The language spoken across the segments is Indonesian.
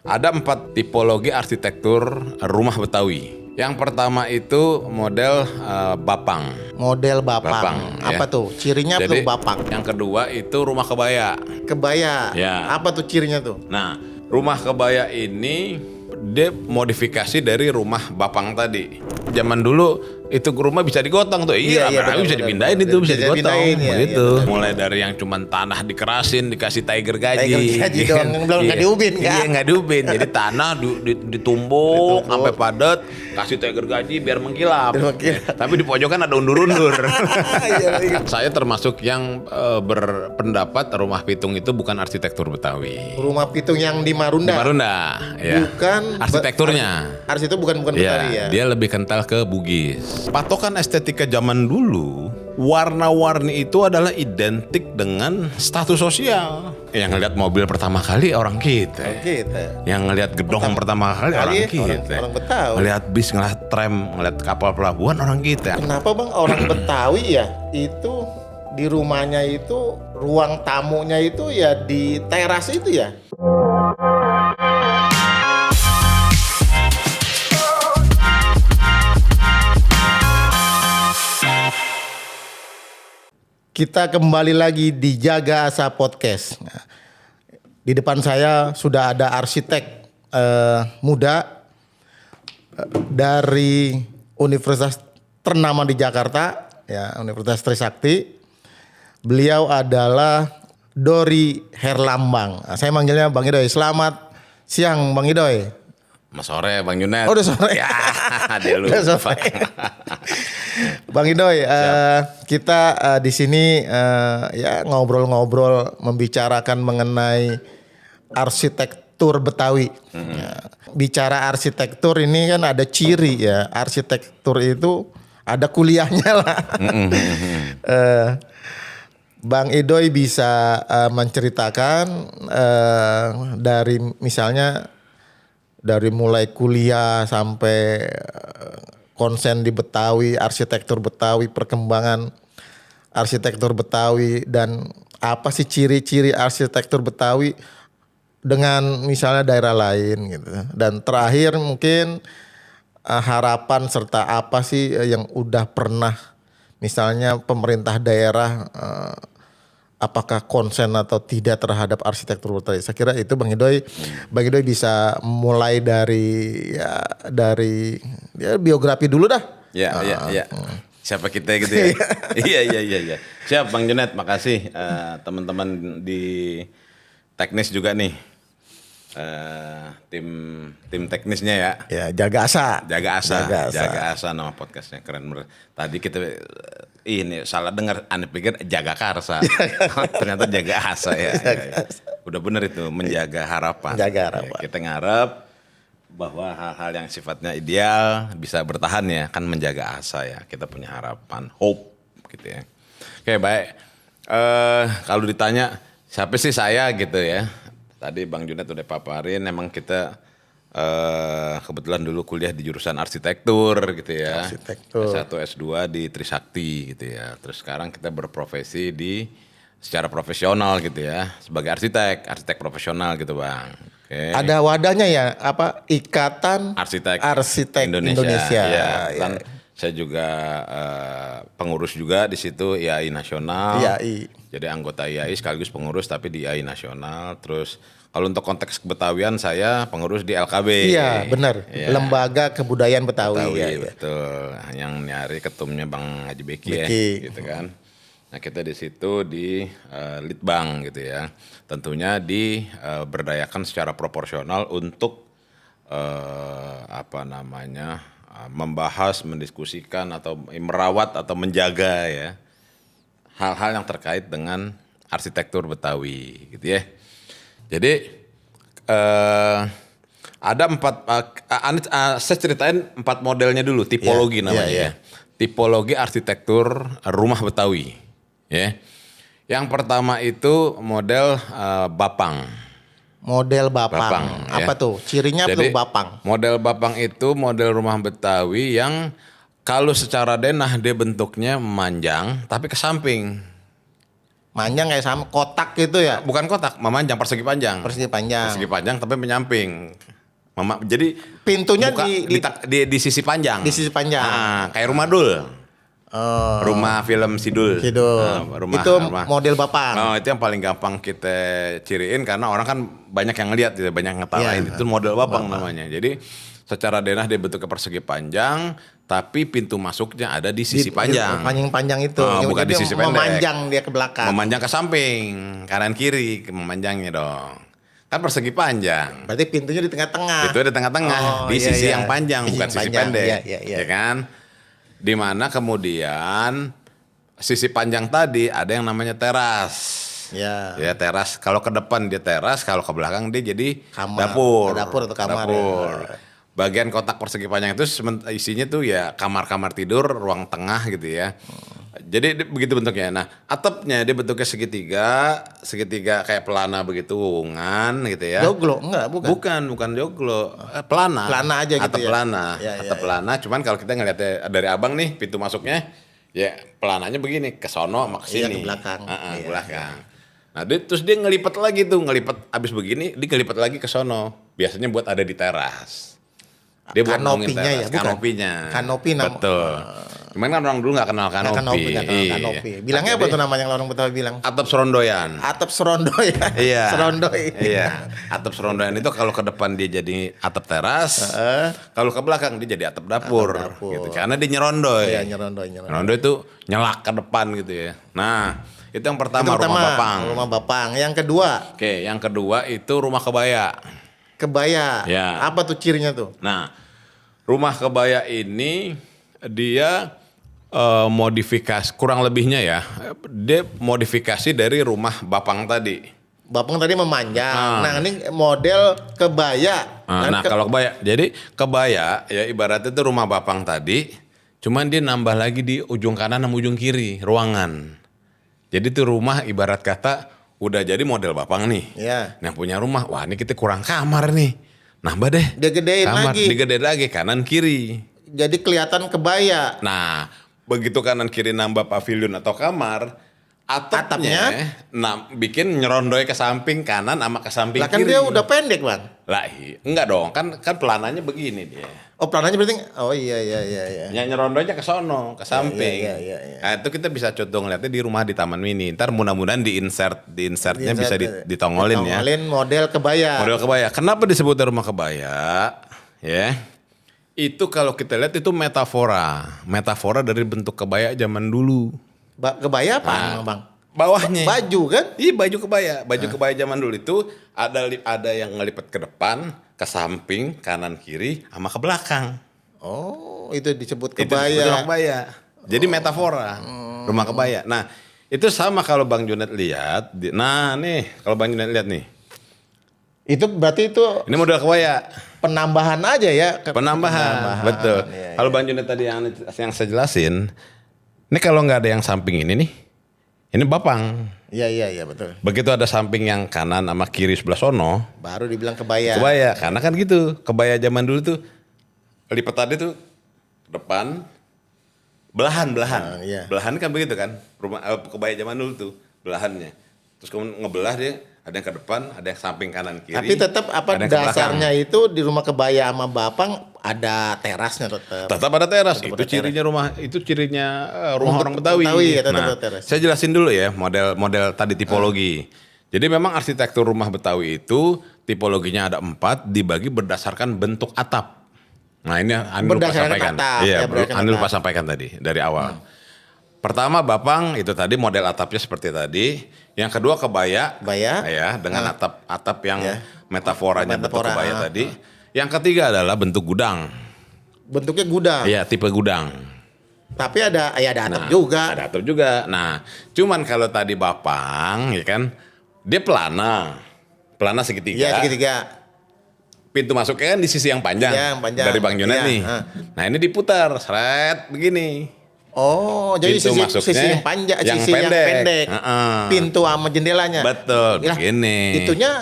Ada 4 tipologi arsitektur rumah Betawi. Yang pertama itu model bapang. Model bapang. Bapang, ya. Apa tuh? Cirinya apa tuh Jadi bapang? yang kedua itu rumah kebaya. Kebaya. Ya. Apa tuh cirinya tuh? Nah, rumah kebaya ini dia modifikasi dari rumah bapang tadi. Zaman dulu itu rumah bisa digotong tuh. Iya, benar, bisa benar, dipindahin benar. itu bisa Bisa digotong dipindahin, ya, begitu. iya, benar. Mulai dari yang cuman tanah dikerasin dikasih tiger gaji. Tiger gaji doang, belum nggak diubin kan? Iya, nggak diubin. Jadi tanah ditumbuk sampai padat, kasih tiger gaji biar mengkilap. Tapi di pojokan ada undur-undur. Iya. Saya termasuk yang berpendapat rumah pitung itu bukan arsitektur Betawi. Rumah pitung yang di Marunda. Di Marunda, ya. Bukan arsitekturnya. Ars itu bukan Betawi ya. Dia lebih kental ke Bugis. Patokan estetika zaman dulu, warna-warni itu adalah identik dengan status sosial. Yang ngelihat mobil pertama kali orang kita. Yang ngelihat gedong pertama kali orang kita. Orang Betawi. Ngelihat bis, ngelihat tram, ngelihat kapal pelabuhan orang kita. Kenapa Bang orang Betawi ya itu di rumahnya itu ruang tamunya itu ya di teras itu ya? Kita kembali lagi di Jaga Asa Podcast. Nah, di depan saya sudah ada arsitek muda dari universitas ternama di Jakarta, ya Universitas Trisakti. Beliau adalah Dori Herlambang. Nah, saya manggilnya Bang Idoy. Selamat siang Bang Idoy. Mas sore Bang Junet. Oh udah sore. Ya, dia lupa. Udah sore. Bang Idoy, kita di sini ya ngobrol-ngobrol membicarakan mengenai arsitektur Betawi. Ya. Bicara arsitektur ini kan ada ciri ya. Arsitektur itu ada kuliahnya lah. Bang Idoy bisa menceritakan dari misalnya dari mulai kuliah sampai konsen di Betawi, arsitektur Betawi, perkembangan arsitektur Betawi, dan apa sih ciri-ciri arsitektur Betawi dengan misalnya daerah lain gitu. Dan terakhir mungkin harapan serta apa sih yang udah pernah misalnya pemerintah daerah apakah konsen atau tidak terhadap arsitektur Betawi. Saya kira itu Bang Idoy bisa mulai dari biografi dulu dah. Ya. Siapa kita gitu ya? Iya. Siap Bang Junet, makasih teman-teman di teknis juga nih. Tim teknisnya ya. Ya, Jaga Asa nama podcastnya keren bener. Tadi kita ini salah dengar, aneh pikir Jaga Karsa. Ternyata Jaga Asa ya. Udah bener itu, menjaga harapan. Ya, kita ngarep bahwa hal-hal yang sifatnya ideal bisa bertahan ya, kan menjaga asa ya. Kita punya harapan, hope gitu ya. Oke, baik. Kalau ditanya siapa sih saya gitu ya. Tadi Bang Junet udah paparin, emang kita kebetulan dulu kuliah di jurusan arsitektur gitu ya. S1, S2 di Trisakti gitu ya. Terus sekarang kita berprofesi secara profesional gitu ya. Sebagai arsitek profesional gitu Bang. Oke. Ada wadahnya ya, apa? Ikatan Arsitek Indonesia. Ya. Kan saya juga pengurus juga di situ IAI Nasional. IAI. Jadi anggota IAI sekaligus pengurus tapi di IAI Nasional. Terus kalau untuk konteks Betawian saya pengurus di LKB. Iya benar. Ya. Lembaga Kebudayaan Betawi. Ya, betul. Yang nyari ketumnya Bang Haji Beki. Ya, gitu kan. Nah kita di situ di Litbang gitu ya. Tentunya berdayakan secara proporsional untuk membahas, mendiskusikan atau merawat atau menjaga ya hal-hal yang terkait dengan arsitektur Betawi gitu ya. Jadi ada 4, saya ceritain 4 modelnya dulu, tipologi namanya ya. Tipologi arsitektur rumah Betawi ya. Yang pertama itu model bapang. Model bapang apa ya. tuh? Cirinya apa tuh bapang? Model bapang itu model rumah Betawi yang kalau secara denah dia bentuknya memanjang tapi ke samping. Manjang kayak sama kotak gitu ya. Bukan kotak, memanjang persegi panjang. Persegi panjang. Persegi panjang tapi menyamping. Jadi Pintunya buka, di sisi panjang. Di sisi panjang. Nah, kayak rumah Dul. Oh. Rumah film Sidul. Nah, itu model Bapang. Oh, itu yang paling gampang kita ciriin karena orang kan banyak yang ngelihat, banyak ngetawain. Itu model Bapang namanya. Jadi secara denah dia bentuknya persegi panjang, tapi pintu masuknya ada di sisi panjang. Panjang itu. Bukan di sisi pendek. Memanjang dia ke belakang. Memanjang ke samping, kanan kiri, memanjangnya dong. Kan persegi panjang. Berarti pintunya di tengah-tengah. Itu di tengah-tengah, di sisi yang panjang, bukan sisi pendek. Ya kan? Di mana kemudian sisi panjang tadi ada yang namanya teras. Ya teras. Kalau ke depan dia teras, kalau ke belakang dia jadi dapur. Dapur atau kamar. Dapur. Bagian kotak persegi panjang itu isinya tuh ya kamar-kamar tidur, ruang tengah gitu ya. Jadi begitu bentuknya. Nah, atapnya dia bentuknya segitiga kayak pelana begitu, wungan gitu ya. Joglo enggak, bukan joglo, pelana. Pelana aja gitu atap ya. Pelana. Atap pelana, cuman kalau kita ngeliatnya dari Abang nih, pintu masuknya ya pelananya begini, ke sono sama ke sini. Ke belakang. Belakang. Nah, terus dia ngelipat lagi tuh, abis begini dia ngelipat lagi ke sono. Biasanya buat ada di teras. Dia buat kanopinya ya, bukan? Kanopi nama. Betul. Cuman kan orang dulu nggak kenal kanopi. Kanopi. Bilangnya apa tuh namanya yang orang Betawi bilang? Atap serondoyan. Atap serondoy. Iya. Serondoy. Iya. Atap serondoyan itu kalau ke depan dia jadi atap teras, kalau ke belakang dia jadi atap dapur. Gitu. Karena dia nyerondoy. Iya, nyerondoy. Nyerondoy itu nyelak ke depan gitu ya. Nah, itu yang pertama, rumah Bapang. Rumah Bapang. Yang kedua? Oke, yang kedua itu rumah kebaya. Kebaya. Ya. Apa tuh cirinya tuh? Nah, rumah kebaya ini dia modifikasi kurang lebihnya ya. Dia modifikasi dari rumah Bapang tadi. Bapang tadi memanjang. Nah, ini model kebaya. Nah, kalau kebaya. Jadi kebaya ya ibaratnya itu rumah Bapang tadi, cuman dia nambah lagi di ujung kanan sama ujung kiri ruangan. Jadi itu rumah ibarat kata udah jadi model Bapang nih. Iya. Nah, punya rumah, wah ini kita kurang kamar nih. Nambah deh. Dia gedein kamar, lagi. Digedein lagi kanan kiri. Jadi kelihatan kebaya. Nah, begitu kanan kiri nambah pavilion atau kamar, atapnya bikin nyerondoy ke samping kanan sama ke samping kiri. Lah kan dia udah pendek, Bang. Lah enggak dong, kan pelananya begini dia. Oh, pelananya berarti iya. Ya nyerondoynya ke sono, ke samping. Iya. Nah, itu kita bisa contoh ngeliatnya di rumah di Taman Mini. Ntar mudah-mudahan di-insertnya bisa ditongolin ya. Ditongolin model kebaya. Model kebaya. Kenapa disebut rumah kebaya? Ya. Itu kalau kita lihat itu metafora dari bentuk kebaya zaman dulu. Kebaya apa, Bang? Bawahnya. Baju kan? Iya, baju kebaya zaman dulu itu ada yang ngelipat ke depan, ke samping, kanan kiri, sama ke belakang. Oh, itu disebut Itu kebaya. disebut rumah kebaya. Jadi metafora rumah kebaya. Nah, itu sama kalau Bang Junet lihat. Nah, nih kalau Bang Junet lihat nih. Itu berarti itu Ini model kebaya. penambahan aja ya. Penambahan. Betul. Iya. Kalau Bang Junet tadi yang saya jelasin, ini kalau nggak ada yang samping ini nih, ini Bapang. Iya betul. Begitu ada samping yang kanan sama kiri sebelah sono, Baru dibilang kebaya. kebaya. Karena kan gitu, kebaya zaman dulu tuh lipat tadi tuh depan, belahan. Iya. Belahan kan begitu kan, rumah kebaya zaman dulu tuh belahannya. Terus kemudian ngebelah dia, ada yang ke depan, ada yang samping kanan kiri. Tapi tetap apa ada yang ke dasarnya belakang. itu di rumah kebaya sama Bapang ada terasnya tetap. Tetap ada teras. Tetap Itu ada cirinya rumah orang Betawi. Betawi ya, tetap Nah, ada teras. saya jelasin dulu ya model tadi tipologi. Jadi memang arsitektur rumah Betawi itu tipologinya ada 4, dibagi berdasarkan bentuk atap. Nah, ini Andi lupa Berdasarkan sampaikan. atap, Iya, ya, berdasarkan Andi lupa atap. sampaikan tadi dari awal. Pertama Bapang itu tadi model atapnya seperti tadi. Yang kedua kebaya. Kebaya. Ya, dengan atap yang Ya. metaforanya bentuk Metafora, kebaya tadi. Yang ketiga adalah bentuk gudang. Bentuknya gudang. Iya, tipe gudang. Tapi ada atap juga. Ada atap juga. Nah, cuman kalau tadi Bapang, ya kan, dia pelana segitiga. Iya, segitiga. Pintu masuknya kan di sisi yang panjang, Iya, yang panjang. dari Bang Junet Iya, nih. Nah, ini diputar, seret begini. Oh, jadi Pintu masuknya sisi yang panjang, yang sisi yang pendek. pendek. Pintu sama jendelanya. Betul, Lah, begini. Itunya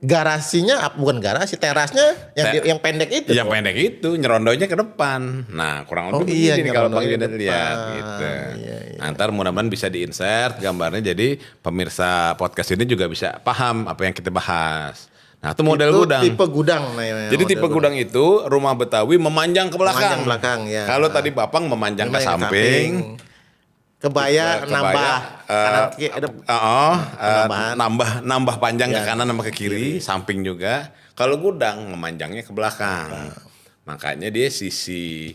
garasinya bukan garasi, terasnya yang pendek itu. Yang pendek itu nyerondonya ke depan. Nah, kurang lebih iya, begini nih kalau Bang nyerondonya Junet ke lihat depan. gitu. Iya. Nah, ntar mudah-mudahan bisa di-insert gambarnya jadi pemirsa podcast ini juga bisa paham apa yang kita bahas. Nah, itu model itu gudang. tipe gudang namanya. Jadi tipe gudang itu rumah Betawi memanjang ke belakang. Memanjang belakang, ya. Kalau tadi Bapang memanjang ke samping. Kebaya nambah kanan kiri ada nambah panjang ke kanan sama ke kiri, samping juga. Kalau gudang memanjangnya ke belakang. Makanya dia sisi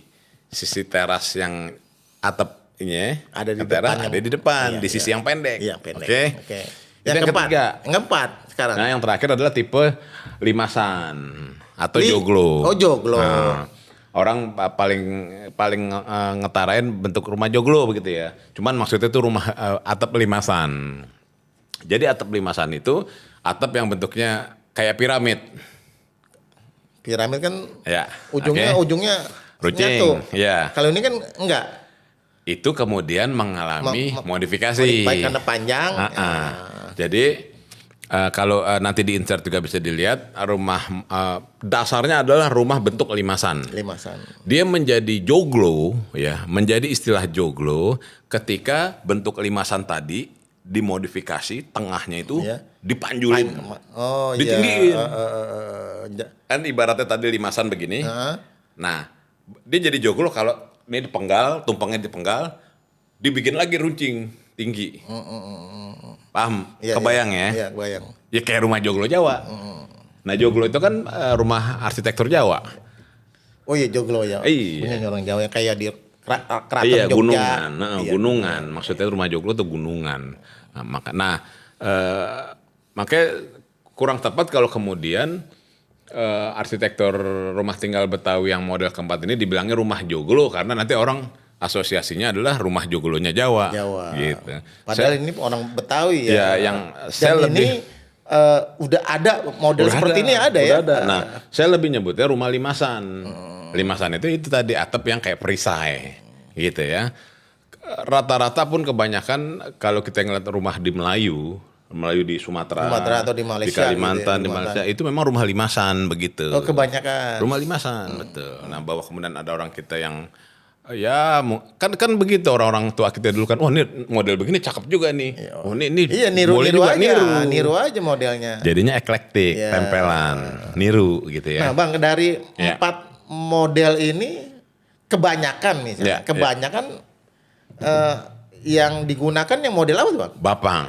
teras yang atapnya ada di teras depan, ada di depan, iya, di sisi yang pendek. Iya, pendek. Oke. Yang ketiga. Keempat sekarang. Nah, yang terakhir adalah tipe limasan atau joglo. Oh, joglo. Nah, orang paling ngetarain bentuk rumah joglo begitu ya. Cuman maksudnya itu rumah atap limasan. Jadi atap limasan itu atap yang bentuknya kayak piramid. Piramid kan Ya. ujungnya runcing. nyatu. Ya. Kalau ini kan enggak. Itu kemudian mengalami modifikasi. Baik karena panjang. Jadi kalau nanti di insert juga bisa dilihat rumah dasarnya adalah rumah bentuk limasan. Dia menjadi joglo ya, menjadi istilah joglo ketika bentuk limasan tadi dimodifikasi, tengahnya itu dipanjulin. Ditinggiin. Kan ibaratnya tadi limasan begini. Nah, dia jadi joglo kalau ini dipenggal, tumpengnya dipenggal, dibikin lagi runcing tinggi. Paham? Kebayang ya? Iya, kebayang. Ya kayak rumah joglo Jawa. Nah, joglo itu kan rumah arsitektur Jawa. Oh iya, joglo ya. Iya. Punya orang Jawa yang kayak di keraton Iya, Jogja. gunungan. Gunungan. Maksudnya rumah joglo itu gunungan. Makanya kurang tepat kalau kemudian arsitektur rumah tinggal Betawi yang model keempat ini dibilangnya rumah joglo karena nanti orang asosiasinya adalah rumah joglonya Jawa. Gitu. Padahal ini orang Betawi ya. Ya, yang saya lebih udah ada model seperti ini ada ya. Nah, saya lebih nyebutnya rumah limasan. Limasan itu tadi atap yang kayak perisai, gitu ya. Rata-rata pun kebanyakan kalau kita ngeliat rumah di Melayu di Sumatera atau di Malaysia, di Kalimantan, gitu ya, di Malaysia itu memang rumah limasan begitu. Oh, kebanyakan. Rumah limasan, betul. Nah, bahwa kemudian ada orang kita yang ya kan begitu orang-orang tua kita dulu kan, oh ini model begini cakep juga nih. Oh ini niru juga aja, niru aja modelnya. Jadinya eklektik, tempelan, niru gitu ya. Nah, Bang, dari 4 model ini kebanyakan kebanyakan yang digunakan yang model apa tuh, Bang? Bapang.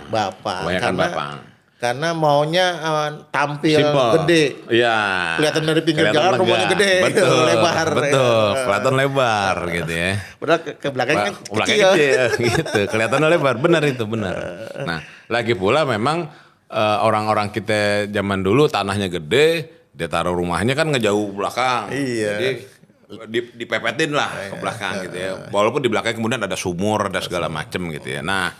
Kebanyakan Bapang. Karena maunya tampil simple, gede. Iya. Kelihatan dari pinggir jalan rumahnya gede, lebar. Betul, kelihatan lebar gitu ya. Padahal ke belakangnya kecil gitu. Kelihatan lebar, benar itu, benar. Nah, lagi pula memang orang-orang kita zaman dulu tanahnya gede, dia taruh rumahnya kan ngejauh belakang. Iya. Jadi dipepetin lah ke belakang gitu ya. Walaupun di belakang kemudian ada sumur, ada segala macem gitu ya. Nah,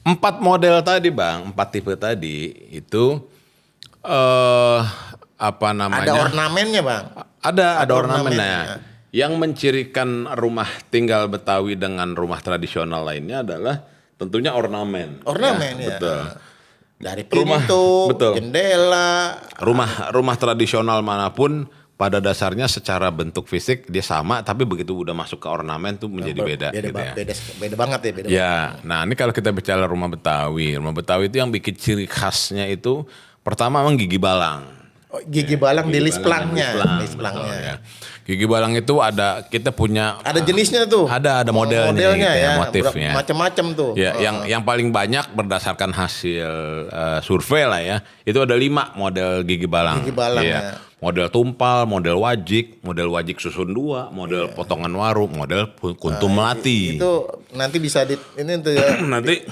4 model tadi, Bang, 4 tipe tadi itu apa namanya? Ada ornamennya, Bang. Ada ornamennya. Yang mencirikan rumah tinggal Betawi dengan rumah tradisional lainnya adalah tentunya ornamen. Ornamen ya. Betul. Dari pintu, betul. jendela. Rumah tradisional manapun pada dasarnya secara bentuk fisik dia sama, tapi begitu udah masuk ke ornamen tuh menjadi beda gitu ya. Beda banget ya. Ya, nah ini kalau kita bicara rumah Betawi itu yang bikin ciri khasnya itu pertama memang gigi balang. Oh, gigi balang di list pelangnya. Ya. Gigi balang itu kita punya ada jenisnya tuh. Ada modelnya gitu ya, motifnya. Macam-macam tuh. Ya, yang paling banyak berdasarkan hasil survei lah ya. Itu ada 5 model gigi balang. Gigi balang ya. Model tumpal, model wajik susun 2, model potongan waru, model kuntum melati. Itu nanti bisa ini tuh ya. Nanti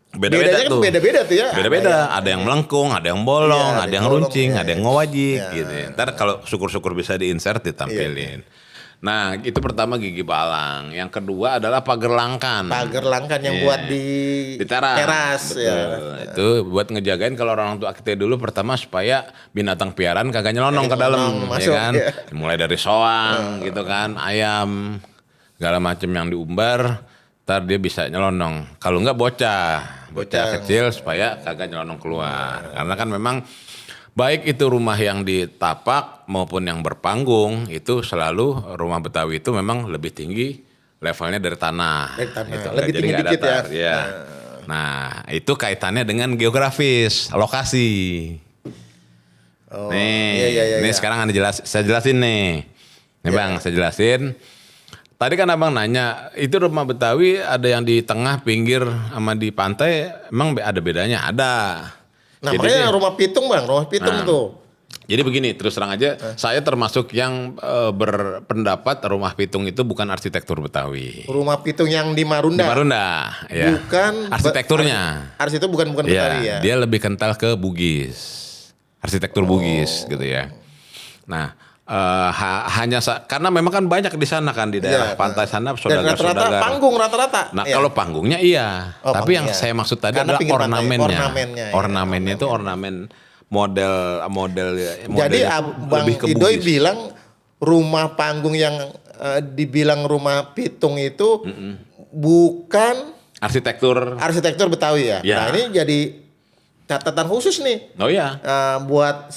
beda-beda tuh. Beda-beda tuh ya. Beda-beda, ada yang melengkung, ada yang bolong, ada yang runcing, ada yang ngewajik gitu ya. Ntar kalau syukur-syukur bisa di-insert ditampilin. Nah, itu pertama gigi balang. Yang kedua adalah pagar langkan. Pagar langkan yang buat di teras ya. Itu buat ngejagain kalau orang tua kita dulu pertama supaya binatang piaraan kagak nyelonong ke dalam, masuk, ya kan? Ya. Mulai dari soang gitu kan, ayam, segala macam yang diumbar, ntar dia bisa nyelonong. Kalau enggak bocah kecil supaya kagak nyelonong keluar. Karena kan memang baik itu rumah yang ditapak maupun yang berpanggung itu selalu rumah Betawi itu memang lebih tinggi levelnya dari tanah. Dari tanah. Gitu. Lebih Jadi tinggi nggak dikit ya. datar, ya. Nah, itu kaitannya dengan geografis, lokasi. Oh, Nih, iya. ini sekarang saya jelasin nih. Nih Bang, saya jelasin. Tadi kan Abang nanya, itu rumah Betawi ada yang di tengah, pinggir, sama di pantai, emang ada bedanya? Ada. Nah, Jadi makanya rumah pitung Bang, rumah pitung tuh. jadi begini, terus terang aja, saya termasuk yang berpendapat rumah pitung itu bukan arsitektur Betawi. Rumah pitung yang di Marunda. Di Marunda, ya. Bukan Arsitekturnya. Itu bukan Betawi ya. Dia lebih kental ke Bugis, arsitektur Bugis gitu ya. Nah, karena memang kan banyak di sana kan di daerah pantai sana Dan rata-rata saudagar-saudagar. panggung rata-rata. Nah, kalau panggungnya iya, tapi yang saya maksud tadi Karena adalah pinggir pantai, ornamennya. ornamennya, ya. Ornamennya itu ornamen model Jadi Bang lebih ke Idoy Bugis. bilang rumah panggung yang dibilang rumah pitung itu bukan arsitektur Betawi ya. Ya. Nah, ini jadi catatan khusus nih. Oh ya. Buat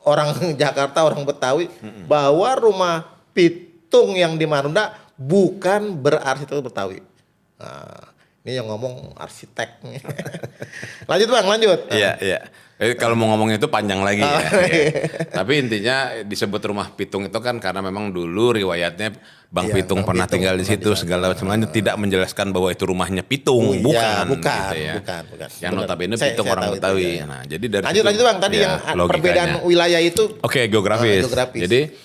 orang Jakarta, orang Betawi, bahwa rumah pitung yang di Marunda bukan berarsitektur Betawi. Nah, ini yang ngomong arsitek. Lanjut Bang, lanjut. Iya. Kalau mau ngomong itu panjang lagi ya. Tapi intinya disebut rumah pitung itu kan karena memang dulu riwayatnya Bang Pitung pernah tinggal di situ segala macamnya, tidak menjelaskan bahwa itu rumahnya Pitung, bukan. Gitu ya. Bukan. Yang notabene Pitung orang Betawi. Ya. Nah, jadi dari lanjut Bang, tadi yang perbedaan wilayah itu. Oke, geografis. Jadi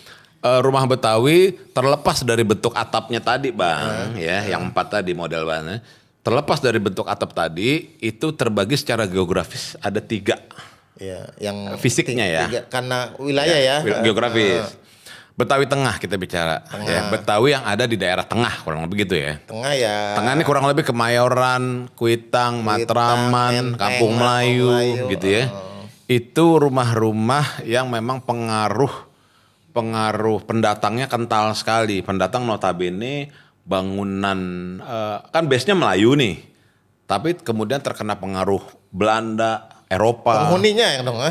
rumah Betawi terlepas dari bentuk atapnya tadi Bang, ya, yang 4 tadi model Bang. Terlepas dari bentuk atap tadi, itu terbagi secara geografis ada 3. Ya, yang fisiknya ya. Karena wilayah ya. Geografis. Betawi Tengah kita bicara. Ya, Betawi yang ada di daerah tengah kurang lebih gitu ya. Tengah ya. Tengah ini kurang lebih Kemayoran, Kuitang, Matraman, Menteng, Kampung Melayu gitu ya. Itu rumah-rumah yang memang pengaruh pendatangnya kental sekali. Pendatang notabene bangunan kan base-nya Melayu nih. Tapi kemudian terkena pengaruh Belanda, Eropa. Penghuninya yang dong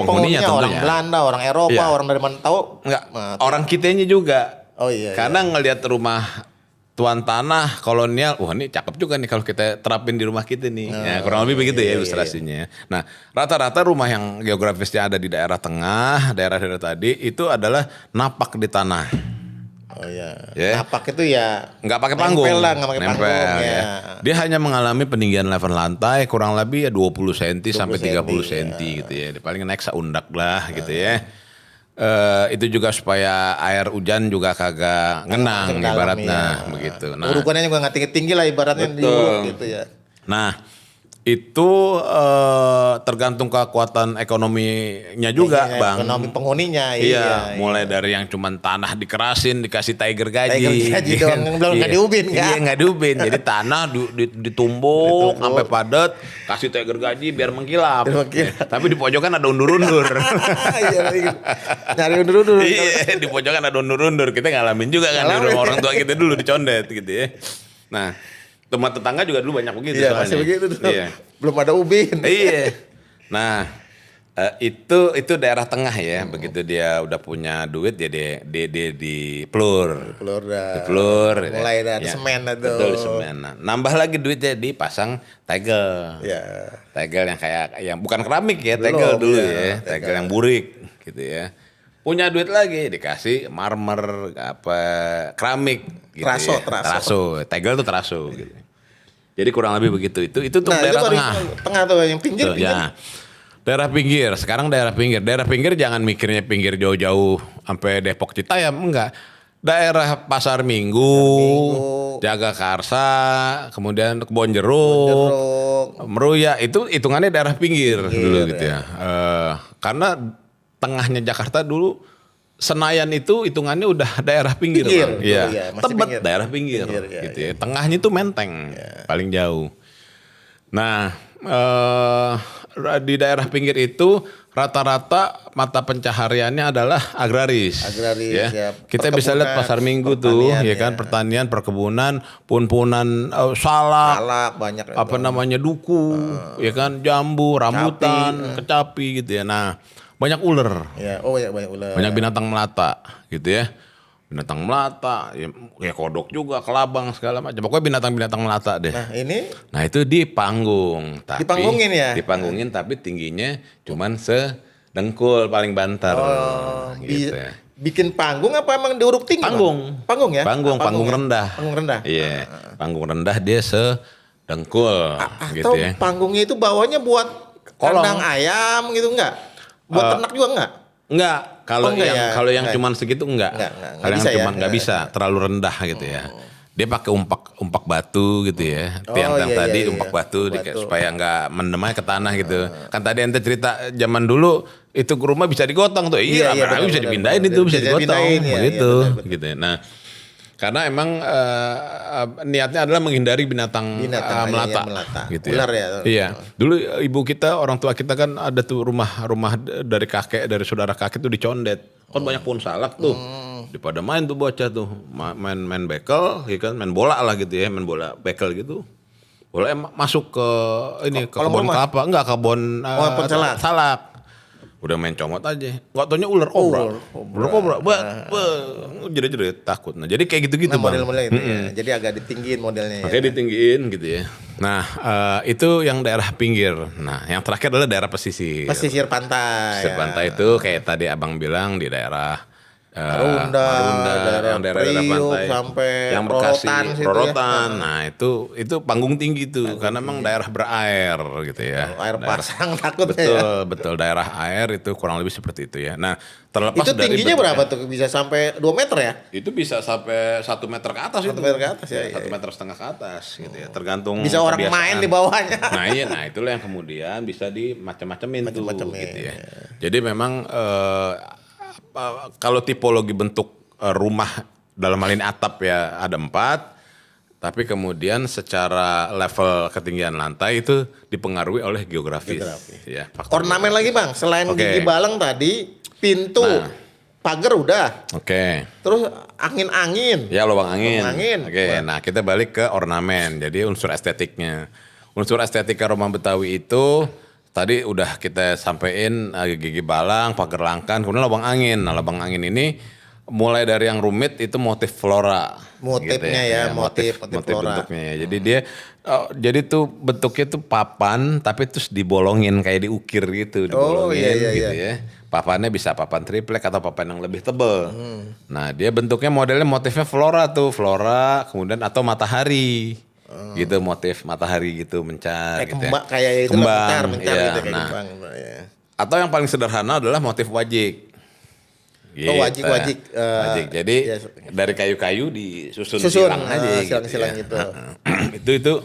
penghuninya tentunya. Orang Belanda, orang Eropa, orang dari mana tahu? Enggak, orang kitanya juga. Oh iya. Karena ngelihat rumah tuan tanah kolonial, wah ini cakep juga nih kalau kita terapin di rumah kita nih. Ya, kurang lebih begitu ya ilustrasinya. Nah, rata-rata rumah yang geografisnya ada di daerah tengah, daerah-daerah tadi itu adalah napak di tanah. Oh iya. Yeah. Napak itu ya nggak pakai panggung. Nggak pakai panggung ya. Dia hanya mengalami peninggian level lantai kurang lebih ya 20 cm sampai 30 cm gitu ya. Paling naik seundak lah gitu ya. Itu juga supaya air hujan juga kagak ngenang ibaratnya begitu. Nah, urukannya juga nggak tinggi-tinggi lah ibaratnya di gitu ya. Nah, itu tergantung kekuatan ekonominya juga Bang. Ekonomi penghuninya. Iya, mulai dari yang cuman tanah dikerasin dikasih tiger gaji. Tiger gaji doang, belum nggak diubin kan? Iya nggak diubin, jadi tanah ditumbuk sampai padat, kasih tiger gaji biar mengkilap. Tapi di pojokan ada undur-undur. Nyari undur-undur. Iya, di pojokan ada undur-undur. Kita ngalamin juga kan di rumah orang tua kita dulu dicondet gitu ya. Nah, tempat tetangga juga dulu banyak begitu soalnya. Masih begitu tuh. Iya. Belum ada ubin. Iya. Nah, itu daerah tengah ya. Begitu dia udah punya duit dia di plur. Mulai dari semen itu. Betul, semen. Nah, nambah lagi duitnya dipasang tegel. Iya. Tegel yang bukan keramik ya, tegel dulu ya. Tegel yang burik gitu ya. Punya duit lagi dikasih marmer keramik gitu. Teraso. Tegel tuh teraso gitu. Jadi kurang lebih begitu. Itu tuh daerah tengah. Tengah tuh yang pinggir. Ya. Daerah pinggir. Sekarang daerah pinggir. Daerah pinggir jangan mikirnya pinggir jauh-jauh sampai Depok Citayam, enggak. Daerah Pasar Minggu, Jagakarsa, kemudian Kebon Jeruk, Meruya, itu hitungannya daerah pinggir dulu gitu ya. Karena tengahnya Jakarta dulu Senayan itu hitungannya udah daerah pinggir. Iya. Tebet daerah pinggir gitu ya. Tengahnya itu Menteng paling jauh. Nah, di daerah pinggir itu rata-rata mata pencahariannya adalah agraris. Ya. Kita bisa lihat Pasar Minggu tuh, ya kan, pertanian, perkebunan, pun-punan, salak, banyak. Duku, ya kan, jambu, rambutan, kecapi gitu ya. Nah, banyak ular. Ya, banyak ular. Banyak binatang melata gitu ya. binatang melata, ya kodok juga, kelabang segala macam. Pokoknya binatang-binatang melata deh. Nah itu di panggung, tapi Dipanggungin ya? Dipanggungin tapi tingginya cuman sedengkul paling banter. Gitu. Bikin panggung apa emang diuruk tinggi? Panggung. Bang? Panggung ya? Panggung ya? rendah. Panggung rendah. Iya, panggung rendah dia sedengkul gitu Atau ya. panggungnya itu bawahnya buat kandang ayam gitu enggak? Buat ternak juga enggak? Enggak, kalau enggak yang cuman segitu enggak. Kalau yang cuman enggak bisa, terlalu rendah gitu ya. Dia pakai umpak batu gitu ya. Tiang-tiang tadi umpak batu supaya enggak mendem aja ke tanah gitu. Kan tadi ente cerita zaman dulu itu rumah bisa digotong tuh. Iya, bisa dipindahin itu bisa digotong begitu gitu ya. Nah, karena emang niatnya adalah menghindari binatang melata gitu ular ya. Iya. Dulu ibu kita, orang tua kita kan ada tuh rumah dari dari saudara kakek tuh dicondet. Kan banyak pohon salak tuh. Daripada main tuh bocah tuh, main bekel, ya kan, main bola lah gitu ya, main bola bekel gitu. Bola masuk ke kebun kelapa, enggak kebun salak. Udah main comot aja, nggak taunya ular kobra, jadi takut. Nah jadi kayak gitu bang. Model-model itu ya. Jadi agak ditinggiin modelnya. Makanya ditinggiin gitu ya. Nah itu yang daerah pinggir. Nah yang terakhir adalah daerah pesisir. Pesisir pantai. Pesisir pantai itu kayak tadi abang bilang di daerah Marunda, daerah pantai sampai yang Bekasi, Rorotan. Nah itu panggung tinggi tuh karena memang daerah berair gitu ya. Air pasang takut betul daerah air itu kurang lebih seperti itu ya. Nah terlepas itu dari tingginya berapa tuh, bisa sampai 2 meter ya? Itu bisa sampai 1 meter ke atas 1 meter ke atas ya. 1,5 meter ke atas gitu ya, tergantung bisa orang main di bawahnya. Nah itulah yang kemudian bisa dimacam-macamin tuh gitu ya. Jadi memang kalau tipologi bentuk rumah dalam hal ini atap ya ada 4, tapi kemudian secara level ketinggian lantai itu dipengaruhi oleh geografis. Ya, ornamen lagi bang, selain gigi balang tadi, pintu, pagar udah. Terus angin-angin. Ya lubang angin. Nah kita balik ke ornamen, jadi unsur estetiknya. Unsur estetika rumah Betawi itu tadi udah kita sampein gigi balang, pagar langkan, kemudian lubang angin. Nah lubang angin ini mulai dari yang rumit itu motif flora. Motifnya gitu ya, motif flora. Bentuknya ya. Jadi dia, jadi tuh bentuknya tuh papan, tapi terus dibolongin kayak diukir gitu, dibolongin gitu ya. Papannya bisa papan triplek atau papan yang lebih tebal. Nah dia bentuknya modelnya motifnya flora tuh, kemudian atau matahari. Gitu motif matahari gitu mencar gitu ya. Kayak kembang mencar gitu kayak kembang. Atau yang paling sederhana adalah motif wajik. Gitu. Wajik. Jadi dari kayu-kayu disusun silang aja silang gitu. Itu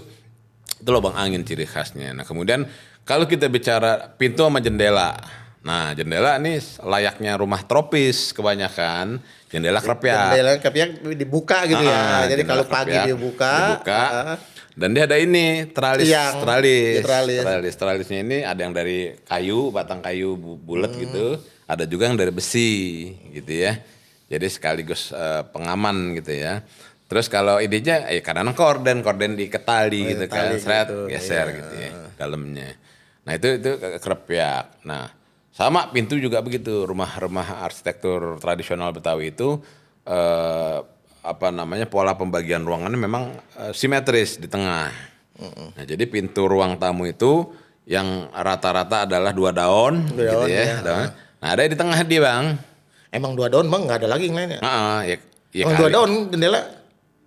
lubang angin ciri khasnya. Nah, kemudian kalau kita bicara pintu sama jendela. Nah, jendela ini layaknya rumah tropis kebanyakan. Jendela krepyak. Jendela krepyak dibuka gitu ya. Jadi kalau pagi dibuka. Dan dia ada ini tralis. Tralisnya ini ada yang dari kayu, batang kayu bulat gitu. Ada juga yang dari besi gitu ya. Jadi sekaligus pengaman gitu ya. Terus kalau idenya kadang-kadang korden diikat tali gitu kan. Seret geser gitu ya dalamnya. Nah itu krepyak. Nah sama pintu juga begitu, rumah-rumah arsitektur tradisional Betawi itu pola pembagian ruangannya memang simetris di tengah. Nah jadi pintu ruang tamu itu yang rata-rata adalah 2 daun gitu ya. Nah ada di tengah dia bang. Emang 2 daun bang, nggak ada lagi yang lainnya? Emang 2 daun jendela?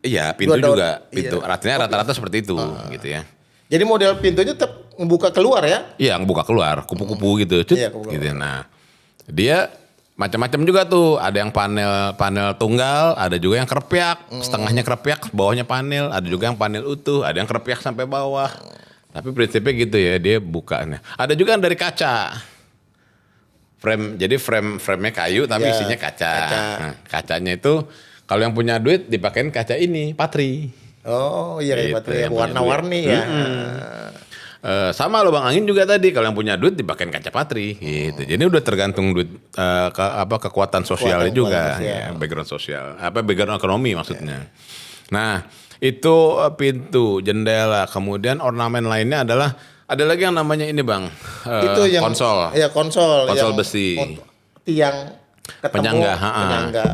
Iya pintu juga, pintu artinya rata-rata seperti itu gitu ya. Jadi model pintunya tetap ngebuka keluar ya? Iya ngebuka keluar, kupu-kupu gitu. Gitu. Nah dia macam-macam juga tuh. Ada yang panel tunggal, ada juga yang krepyak, setengahnya krepyak, bawahnya panel. Ada juga yang panel utuh, ada yang krepyak sampai bawah. Tapi prinsipnya gitu ya, dia bukanya. Ada juga yang dari kaca. Jadi frame-nya kayu tapi isinya kaca. Nah, kacanya itu kalau yang punya duit dipakein kaca ini, patri. Oh iya gitu, patri warna-warni ya. Sama lubang angin juga tadi kalau yang punya duit dipakein kaca patri gitu. Jadi udah tergantung duit kekuatan sosialnya juga, ya, background sosial, background ekonomi maksudnya. Nah, itu pintu, jendela, kemudian ornamen lainnya adalah ada lagi yang namanya ini bang, itu yang konsol. Iya konsol Konsol besi. Tiang ketemu Penyangga, penyangga.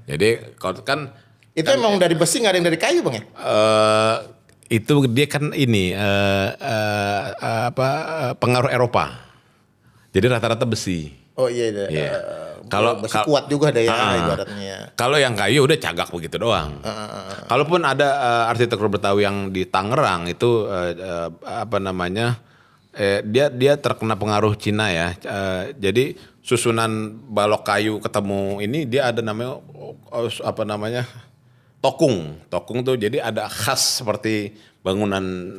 Jadi kalau kan Itu emang dari besi, nggak ada yang dari kayu bang ya? itu dia kan ini pengaruh Eropa. Jadi rata-rata besi. Oh iya, Iya. Kalau besi kuat juga deh ya Ah. ibaratnya. Kalau yang kayu udah cagak begitu doang. Kalaupun ada arsitektur Betawi yang di Tangerang itu dia terkena pengaruh Cina ya. Jadi susunan balok kayu ketemu ini dia ada namanya tokung. Tokung tuh jadi ada khas seperti bangunan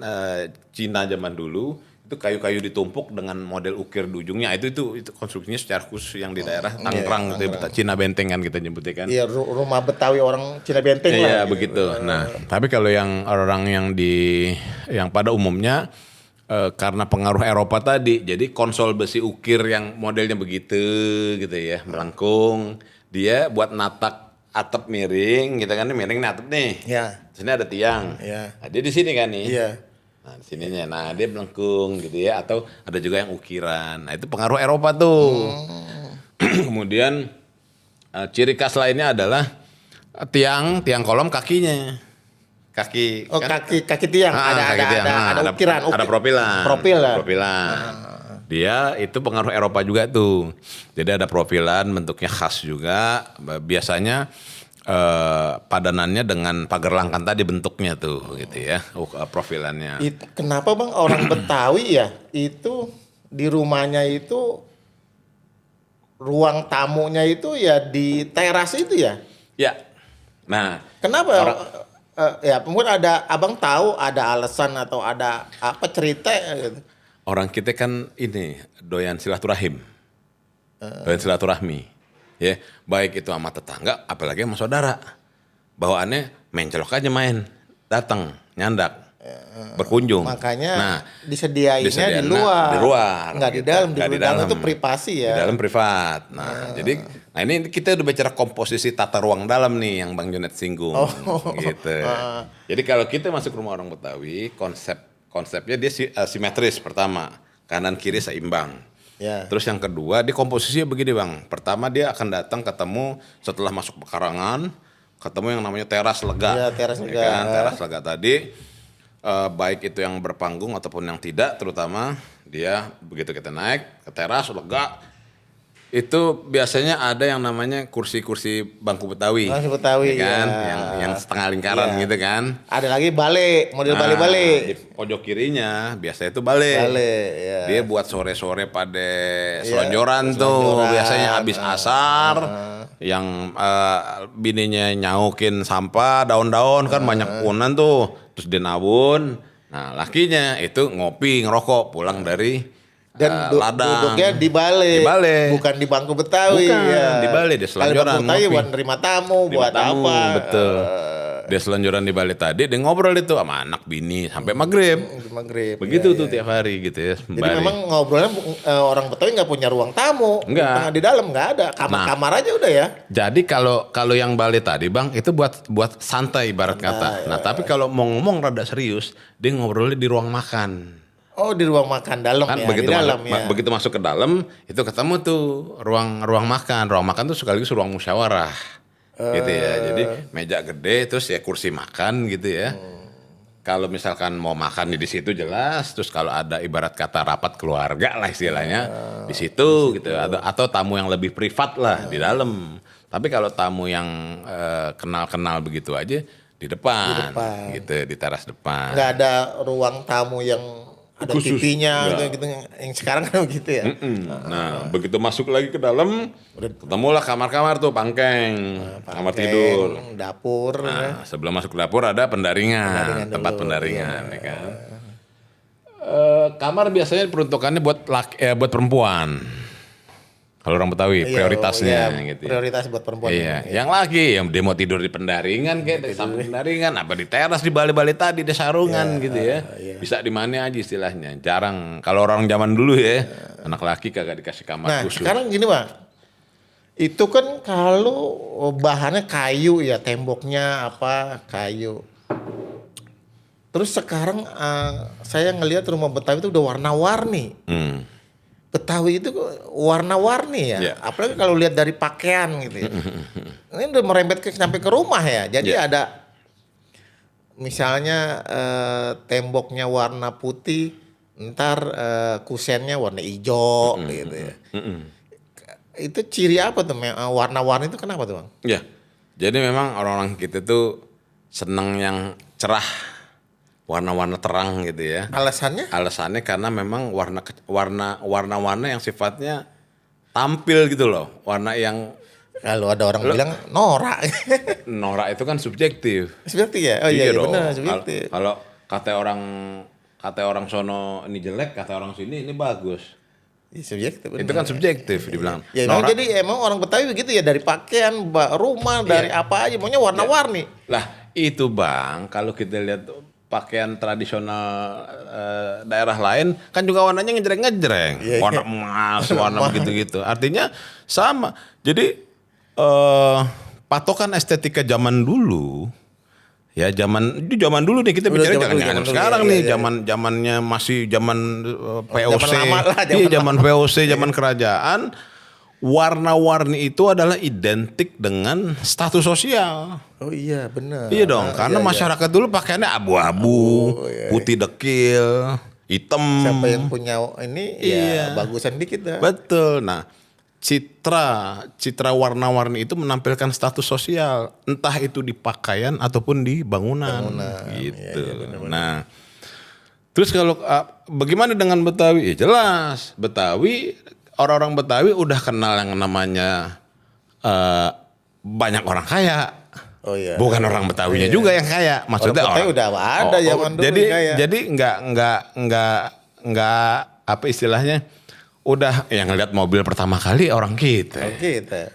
Cina zaman dulu. Itu kayu-kayu ditumpuk dengan model ukir di ujungnya. Itu konstruksinya secara khusus yang di daerah Tangerang gitu ya, Cina Benteng kan kita nyebutnya kan. Iya, rumah Betawi orang Cina Benteng lah. Iya gitu. begitu. Nah, tapi kalau yang orang yang pada umumnya karena pengaruh Eropa tadi, jadi konsol besi ukir yang modelnya begitu gitu ya, melengkung. Dia buat natak atap miring, gitu kan, ini miring nih atap nih. Iya. Sini ada tiang. Iya. Nah, dia di sini kan nih. Iya. Nah, di sininya. Nah, dia melengkung gitu ya, atau ada juga yang ukiran. Nah, itu pengaruh Eropa tuh. Kemudian ciri khas lainnya adalah tiang kolom kakinya. Kaki Kaki tiang kaki tiang. ada ukiran, ada profilan. Profilan. Dia itu pengaruh Eropa juga tuh. Jadi ada profilan, bentuknya khas juga. Biasanya padanannya dengan pagar langkan tadi bentuknya tuh gitu ya. Profilannya. Kenapa bang orang Betawi ya itu di rumahnya itu ruang tamunya itu ya di teras itu ya? Ya. Nah, Kenapa? Ya mungkin abang tahu ada alasan atau ada apa cerita gitu. orang kita kan ini doyan silaturahim. Doyan silaturahmi. Ya, baik itu sama tetangga apalagi sama saudara. Bawaannya main celok aja main. Datang, nyandak. Berkunjung. Makanya disediainnya di di luar. luar. Nggak di gitu. dalam, Nggak di dalam itu privasi ya. Di dalam privat. Nah, ini kita udah bicara komposisi tata ruang dalam nih yang Bang Junet singgung. Gitu. Jadi kalau kita masuk rumah orang Betawi, konsepnya dia simetris pertama, kanan kiri seimbang. Ya. Terus yang kedua, dia komposisinya begini Bang. Pertama dia akan datang ketemu setelah masuk pekarangan, ketemu yang namanya teras lega. Iya, teras lega. Kan? Teras lega tadi, baik itu yang berpanggung ataupun yang tidak, terutama dia begitu kita naik ke teras lega, itu biasanya ada yang namanya kursi-kursi bangku Betawi. Bangku Betawi, ya kan? ya. Yang setengah lingkaran gitu kan. Ada lagi balik, model balik-balik. Di pojok kirinya biasanya itu balik. Ya. Dia buat sore-sore pada selonjoran tuh, biasanya habis asar, yang bininya nyaukin sampah, daun-daun kan banyak punan tuh, terus dia nabun. Nah lakinya itu ngopi, ngerokok, pulang dari Dan ladang. duduknya di balik, bukan di bangku Betawi. Bukan, ya. di balik, dia selonjoran, Kalau Betawi ngopi. buat nerima tamu, buat tamu, apa? betul. Dia selonjoran di balik tadi, dia ngobrol itu sama anak bini sampai maghrib. Maghrib. Begitu tuh tiap hari gitu ya. Jadi memang ngobrolnya orang Betawi nggak punya ruang tamu. Nggak. Di dalam nggak ada, kamar aja udah ya. Jadi kalau yang Bali tadi Bang itu buat santai ibarat kata. Nah, tapi kalau mau ngomong rada serius, dia ngobrolnya di ruang makan. Oh, di ruang makan dalam Kan ya, begitu di dalam masuk, ya. begitu masuk ke dalam itu ketemu tuh ruang makan. Ruang makan tuh sekaligus ruang musyawarah. Gitu ya. Jadi meja gede terus ya kursi makan gitu ya. Kalau misalkan mau makan di situ jelas, terus kalau ada ibarat kata rapat keluarga lah istilahnya di situ gitu, atau tamu yang lebih privat lah di dalam. Tapi kalau tamu yang kenal-kenal begitu aja di depan, gitu di teras depan. Nggak ada ruang tamu yang ada Khusus, TV-nya enggak. gitu, yang sekarang kan begitu ya. Nah, begitu masuk lagi ke dalam, ketemulah kamar-kamar tuh pangkeng, kamar tidur. Dapur. Nah, sebelum masuk ke dapur ada pendaringan, tempat dulu, pendaringan, ya kan. Kamar biasanya peruntukannya buat perempuan. Kalau orang Betawi prioritasnya gitu. Ya. Prioritas buat perempuan. Iya, yang laki yang dia mau tidur di pendaringan kayak di samping pendaringan, apa di teras di bali-bali tadi di sarungan gitu ya. Bisa di mana aja istilahnya. Jarang kalau orang zaman dulu ya, anak laki kagak dikasih kamar Nah, khusus. sekarang gini, Bang. Itu kan kalau bahannya kayu ya, temboknya apa kayu. Terus sekarang saya ngelihat rumah Betawi itu udah warna-warni. Betawi itu warna-warni ya. Iya. Apalagi kalau lihat dari pakaian gitu ya. Ini udah merembet sampai ke rumah ya. Jadi Iya. ada misalnya temboknya warna putih, ntar kusennya warna hijau gitu ya. Itu ciri apa tuh? Warna-warni itu kenapa tuh Bang? Ya, jadi memang orang-orang kita tuh senang yang cerah, warna-warna terang gitu ya. Alasannya? Alasannya karena memang warna-warna yang sifatnya tampil gitu loh. Warna yang Kalau ada orang bilang norak. norak itu kan subjektif. Subjektif ya? Oh iya, dong. benar subjektif. Kalau kata orang sono ini jelek, kata orang sini ini bagus. Iya, subjektif. Itu kan subjektif dibilang. Ya emang jadi emang orang Betawi begitu ya, dari pakaian, rumah, dari apa aja maunya warna-warni. Lah itu Bang, kalau kita lihat pakaian tradisional daerah lain kan juga warnanya ngejreng-ngejreng, warna emas, warna begitu-gitu. Artinya sama. Jadi patokan estetika zaman dulu, ya zaman dulu nih kita bicara jangan sekarang nih, zamannya masih zaman VOC, Zaman lama lah, zaman VOC, zaman kerajaan. Warna-warni itu adalah identik dengan status sosial. Oh iya benar. Iya dong, karena masyarakat dulu pakaiannya abu-abu, putih dekil, hitam. Siapa yang punya ini ya bagusan dikit dah. Betul. Nah, citra warna-warni itu menampilkan status sosial, entah itu di pakaian ataupun di bangunan. Gitu. Nah, terus kalau bagaimana dengan Betawi? Ya jelas, orang-orang Betawi udah kenal yang namanya banyak orang kaya. Oh iya. Bukan orang Betawinya juga yang kaya. Maksudnya orang Betawi udah ada zaman dulu kaya. Jadi nggak apa istilahnya, udah yang ngeliat mobil pertama kali orang kita.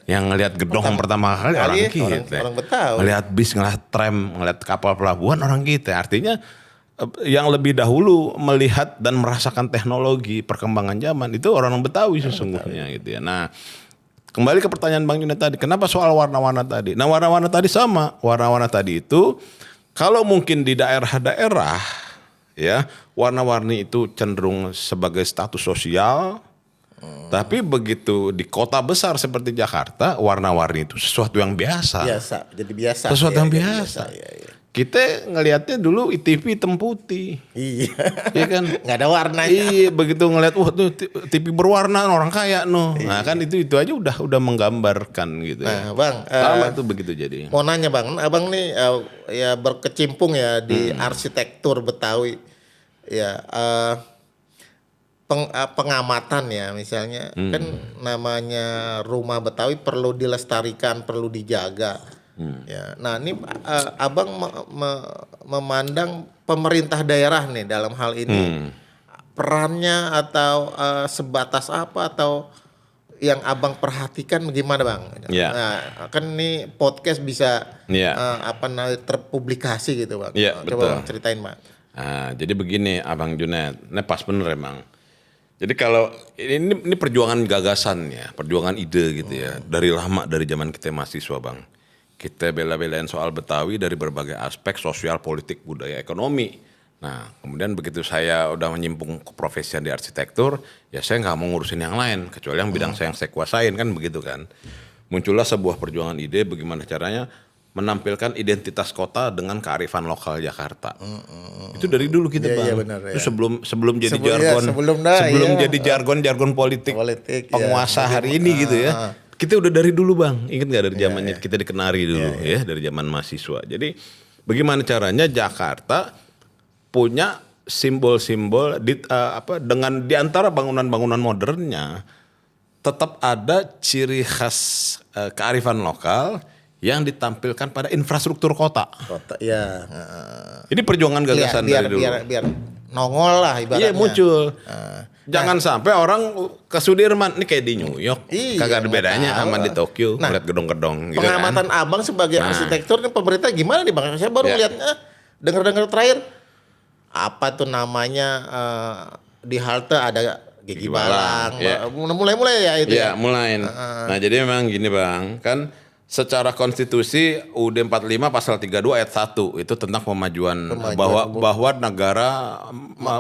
Yang ngeliat gedong pertama kali orang kita. Orang Betawi. Ngeliat bis, ngeliat tram, ngeliat kapal pelabuhan orang kita. Artinya yang lebih dahulu melihat dan merasakan teknologi perkembangan zaman itu orang Betawi sesungguhnya gitu ya. Nah, kembali ke pertanyaan Bang Junet tadi, kenapa soal warna-warna tadi? Nah, warna-warna tadi sama. Warna-warna tadi itu kalau mungkin di daerah-daerah ya, warna-warni itu cenderung sebagai status sosial. Tapi begitu di kota besar seperti Jakarta, warna-warni itu sesuatu yang biasa. Jadi biasa. Sesuatu yang biasa. Kita ngelihatnya dulu TV hitam putih. Iya. Iya kan? Nggak ada warnanya. Iya, begitu ngelihat tuh TV berwarna orang kaya Nah, kan itu aja udah menggambarkan gitu. Nah, Bang, sama tuh begitu jadi. Mau nanya Bang, Abang nih ya berkecimpung ya di arsitektur Betawi. Ya, pengamatan ya misalnya kan namanya rumah Betawi perlu dilestarikan, perlu dijaga. Ya, nah ini Abang memandang pemerintah daerah nih dalam hal ini perannya atau sebatas apa atau yang Abang perhatikan bagaimana Bang? Yeah. Nah, kan ini podcast bisa terpublikasi gitu Bang. Yeah, Coba betul. Bang ceritain Bang. Nah, jadi begini Abang Junet, ini pas bener emang. Jadi kalau ini perjuangan gagasan ya, perjuangan ide gitu ya, dari lama dari zaman kita mahasiswa Bang. Kita bela-belain soal Betawi dari berbagai aspek sosial, politik, budaya, ekonomi. Nah, kemudian begitu saya udah menyimpung keprofesian di arsitektur, ya saya nggak mau ngurusin yang lain, kecuali yang bidang saya kuasain kan begitu kan. Muncullah sebuah perjuangan ide bagaimana caranya menampilkan identitas kota dengan kearifan lokal Jakarta. Itu dari dulu kita Bang. Iya, benar, Itu ya. sebelum jadi jargon, jadi jargon politik penguasa hari ini gitu ya. Kita udah dari dulu Bang, ingat nggak dari zamannya kita di Kenari dulu ya, dari zaman mahasiswa. Jadi bagaimana caranya Jakarta punya simbol-simbol dengan di antara bangunan-bangunan modernnya tetap ada ciri khas kearifan lokal yang ditampilkan pada infrastruktur kota. Ya. Ini perjuangan gagasan dari dulu. Biar nongol lah ibaratnya. Iya muncul. Jangan sampai orang ke Sudirman ini kayak di New York, kagak ada bedanya sama di Tokyo, ngeliat gedung-gedung. Gitu pengamatan kan. Abang sebagai arsitektur nih pemerintah gimana nih Bang? Saya baru lihatnya dengar terakhir apa tuh namanya di halte ada Gigi Balang. Mulai ya itu ya. Iya, mulai. Nah, jadi memang gini Bang, kan secara konstitusi UUD 45 pasal 32 ayat 1 itu tentang pemajuan bahwa negara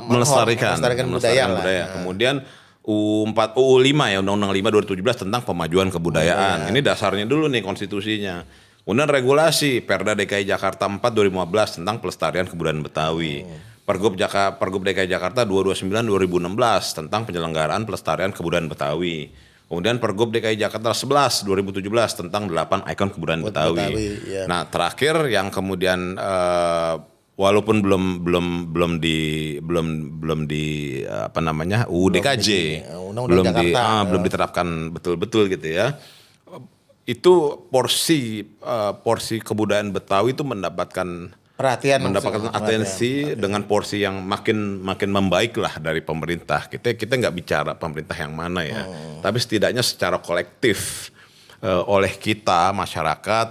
melestarikan budaya. Kemudian U4 UU5 ya, Undang-Undang 5 2017 tentang pemajuan kebudayaan. Ini dasarnya dulu nih konstitusinya. Kemudian regulasi Perda DKI Jakarta 4 2015 tentang pelestarian kebudayaan Betawi. Pergub DKI Jakarta 229 2016 tentang penyelenggaraan pelestarian kebudayaan Betawi. Kemudian Pergub DKI Jakarta 11 2017 tentang 8 ikon kebudayaan Betawi. Ya. Nah, terakhir yang kemudian walaupun belum di apa namanya UU DKJ belum diterapkan betul-betul gitu ya. Itu porsi kebudayaan Betawi itu mendapatkan atensi dengan porsi yang makin membaik lah dari pemerintah. Kita nggak bicara pemerintah yang mana ya, tapi setidaknya secara kolektif oleh kita masyarakat,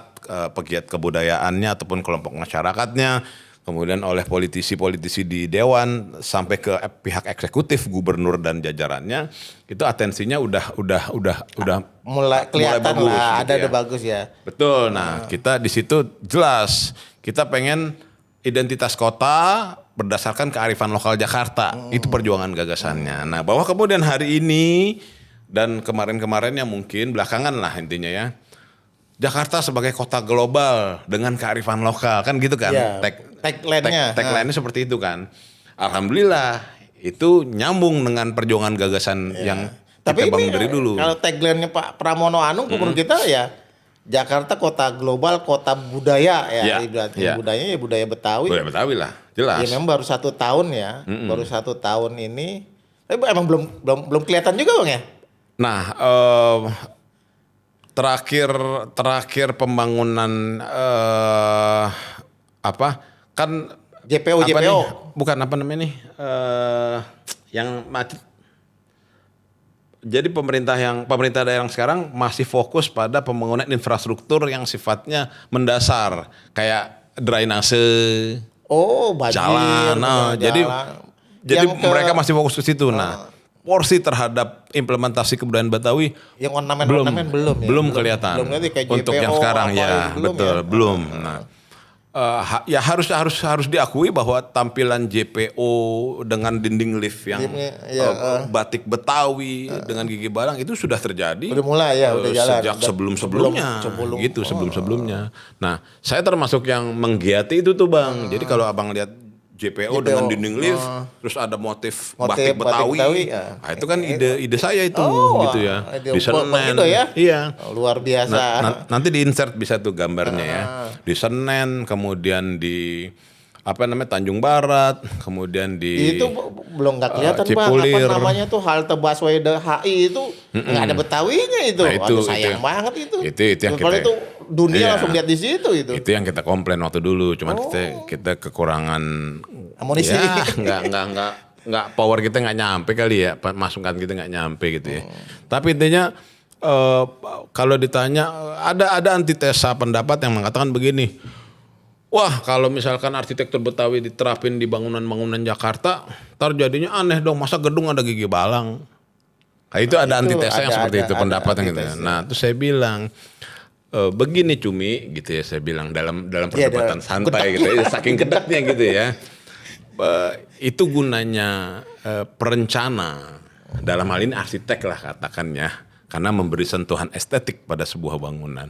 pegiat kebudayaannya ataupun kelompok masyarakatnya, kemudian oleh politisi-politisi di dewan sampai ke pihak eksekutif, gubernur dan jajarannya, itu atensinya udah mulai kelihatan bagus, lah, gitu ada ya. bagus ya. Betul. Nah, kita di situ jelas kita pengen identitas kota berdasarkan kearifan lokal Jakarta. Itu perjuangan gagasannya. Nah, bahwa kemudian hari ini dan kemarin-kemarinnya mungkin belakangan lah intinya ya. Jakarta sebagai kota global dengan kearifan lokal kan gitu kan. Ya, tagline-nya seperti itu kan. Alhamdulillah itu nyambung dengan perjuangan gagasan yang Tapi kita bangun dari dulu. Kalau tagline-nya Pak Pramono Anung menurut kita ya Jakarta kota global, kota budaya ya. Budayanya ya budaya Betawi. Budaya Betawi lah, jelas. Ya memang baru 1 tahun ya. Baru 1 tahun ini. Tapi emang belum kelihatan juga Bang ya? Nah, terakhir pembangunan kan JPO. Bukan apa namanya nih yang macet. Jadi pemerintah daerah yang sekarang masih fokus pada pembangunan infrastruktur yang sifatnya mendasar kayak drainase, banjir, jalan. Nah, jadi mereka masih fokus ke situ. Nah, porsi terhadap implementasi kebudayaan Betawi yang ornamen belum kelihatan. Belum kayak untuk JPO, yang sekarang ya, betul, ya. belum. Nah, ya harus diakui bahwa tampilan JPO dengan dinding lift yang batik Betawi dengan gigi balang itu sudah terjadi. Udah mulai ya, udah jalan. Sejak sebelum-sebelumnya. Nah, saya termasuk yang menggiati itu tuh Bang. Jadi kalau Abang lihat JPO dengan dinding lift, terus ada motif batik Betawi. Nah, itu kan ide saya itu gitu ya. Di Senen. Iya. Luar biasa. Nanti di insert bisa tuh gambarnya ya. Di Senen, kemudian di Tanjung Barat, kemudian di itu belum nggak kelihatan Cipulir. Bang, apa namanya tuh halte busway HI itu nggak ada Betawinya itu. Nah, aduh sayang banget itu. Itu yang kalau kita, itu dunia langsung lihat di situ itu. Itu yang kita komplain waktu dulu, cuman kita kekurangan amunisi. Ya, nggak power kita nggak nyampe kali ya, masukan kita nggak nyampe gitu ya. Tapi intinya kalau ditanya ada antitesa pendapat yang mengatakan begini. Wah, kalau misalkan arsitektur Betawi diterapin di bangunan-bangunan Jakarta, ntar jadinya aneh dong, masa gedung ada gigi balang. Nah, itu ada antitesa yang seperti itu pendapat yang gitu. Nah, terus saya bilang begini Cumi gitu ya, saya bilang dalam perdebatan santai gitu ya, saking gedeknya gitu ya. Itu gunanya perencana, dalam hal ini arsitek lah katakannya, karena memberi sentuhan estetik pada sebuah bangunan.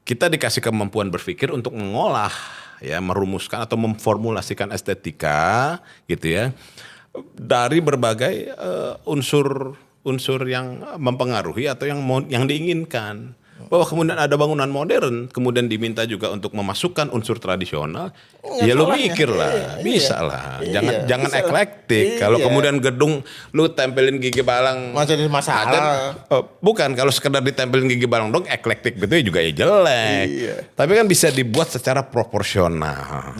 Kita dikasih kemampuan berpikir untuk mengolah, ya, merumuskan atau memformulasikan estetika, gitu ya, dari berbagai unsur yang mempengaruhi atau yang diinginkan. Bahwa kemudian ada bangunan modern, kemudian diminta juga untuk memasukkan unsur tradisional, ya lu mikir lah, bisa lah, jangan eklektik. Kalau kemudian gedung lu tempelin gigi balang, jadi masalah. Bukan, kalau sekedar ditempelin gigi balang dong, eklektik gitu ya juga ya jelek. Tapi kan bisa dibuat secara proporsional.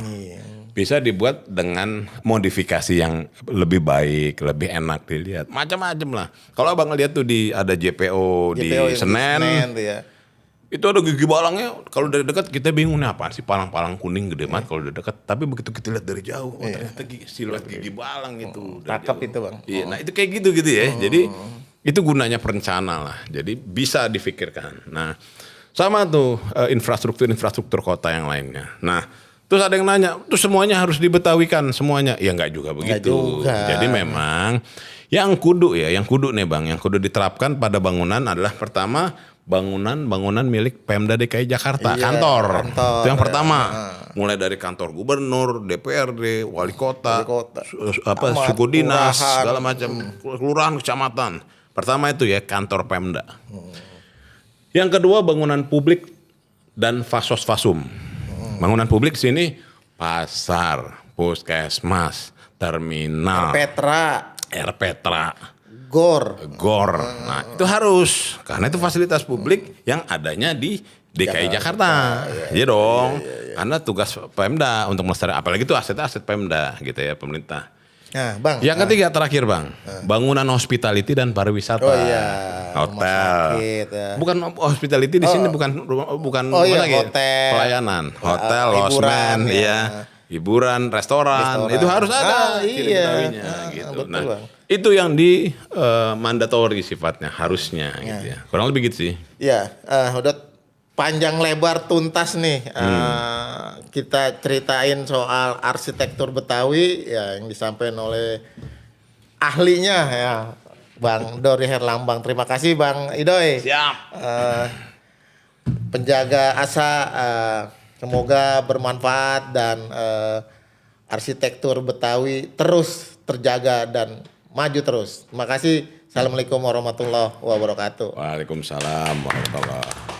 Bisa dibuat dengan modifikasi yang lebih baik, lebih enak dilihat. Macam-macam lah. Kalau Abang ngeliat tuh ada JPO di Senen ya. Itu ada gigi balangnya. Kalau dari dekat kita bingung nih apaan sih palang-palang kuning gede banget kalau dari dekat. Tapi begitu kita lihat dari jauh, ternyata siluet gigi balang gitu. Cakep itu Bang. Iya, nah itu kayak gitu ya. Jadi itu gunanya perencana lah. Jadi bisa difikirkan. Nah, sama tuh infrastruktur kota yang lainnya. Nah, Terus ada yang nanya, terus semuanya harus dibetawikan semuanya? Ya nggak juga begitu. juga. Jadi memang yang kudu nih Bang, yang kudu diterapkan pada bangunan adalah pertama bangunan milik Pemda DKI Jakarta, Iya, kantor. Itu yang ya. pertama. Mulai dari kantor gubernur, DPRD, wali kota, Camat, suku dinas, kelurahan. segala macam, kelurahan, kecamatan. Pertama itu ya kantor Pemda. Yang kedua bangunan publik dan fasos-fasum. Bangunan publik di sini pasar, puskesmas, terminal, Petra, Gor. Gor. Nah, itu harus karena itu fasilitas publik yang adanya di DKI Jakarta. Iya dong. Karena tugas Pemda untuk melestarikan, apalagi itu aset-aset Pemda gitu ya, pemerintah. Nah, Bang. Yang ketiga terakhir Bang, bangunan hospitality dan pariwisata. Oh iya, rumah Hotel. sakit, ya. Bukan hospitality di sini bukan iya, lagi hotel. pelayanan, hotel, Hiburan, losmen, ya. iya. Hiburan, restoran, itu harus ada ciri iya. betawinya gitu. Betul, Nah, Bang. itu yang di mandatori sifatnya, harusnya gitu ya. Kurang lebih gitu sih. Ya, udah panjang lebar tuntas nih. Kita ceritain soal arsitektur Betawi ya yang disampaikan oleh ahlinya ya, Bang Dori Herlambang. Terima kasih Bang Idoy. Siap. Penjaga asa, semoga bermanfaat dan arsitektur Betawi terus terjaga dan maju terus. Terima kasih. Assalamualaikum warahmatullahi wabarakatuh. Waalaikumsalam warahmatullahi wabarakatuh.